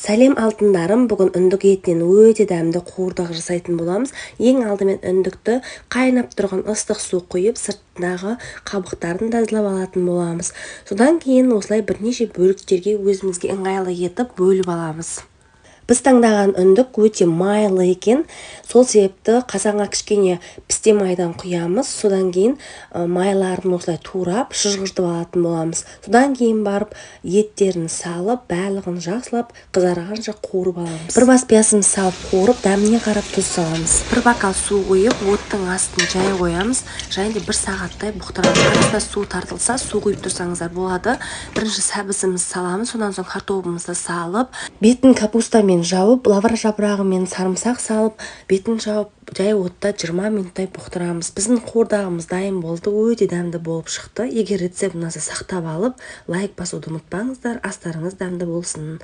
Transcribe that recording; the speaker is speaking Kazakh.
Сәлем алтындарым, бүгін үндік етінен өте дәмді қуырдақ жасайтын боламыз. Ең алдымен үндікті қайнап тұрған ыстық су құйып, сыртындағы қабықтарын тазалап алатын боламыз. Содан кейін осылай бірнеше бөліктерге өзімізге ыңғайлы етіп бөліп аламыз. Біз таңдаған үндік өте майлы екен, сол себепті қазанға кішкене пісте майдан құямыз. Содан кейін майларын осылай турап, шыжғыртып алатын боламыз. Содан кейін барып еттерін салып, барлығын жақсылап, қызарғанша қуырып аламыз. Бір бас пиясын салып қуырып, дәміне қарап тұз саламыз. Бір бокал су құйып, оттың астын жай қоямыз. Және 1 сағаттай бұқтырамыз. Арасында су тартылса, су құйып тұрсаңыздар болады. Бірінші сәбізімізді саламыз, содан соң картопымызды салып, бетін капустамен жауып, лаваш жапырағы мен сарымсақ салып, бетін жауып, жай отта 20 минуттай бұқтырамыз. Біздің қуырдағымыз дайын болды, өте дәмді болып шықты. Егер рецепт ұнаса сақтап алып, лайк басуды ұмытпаңыздар. Астарыңыз дәмді болсын.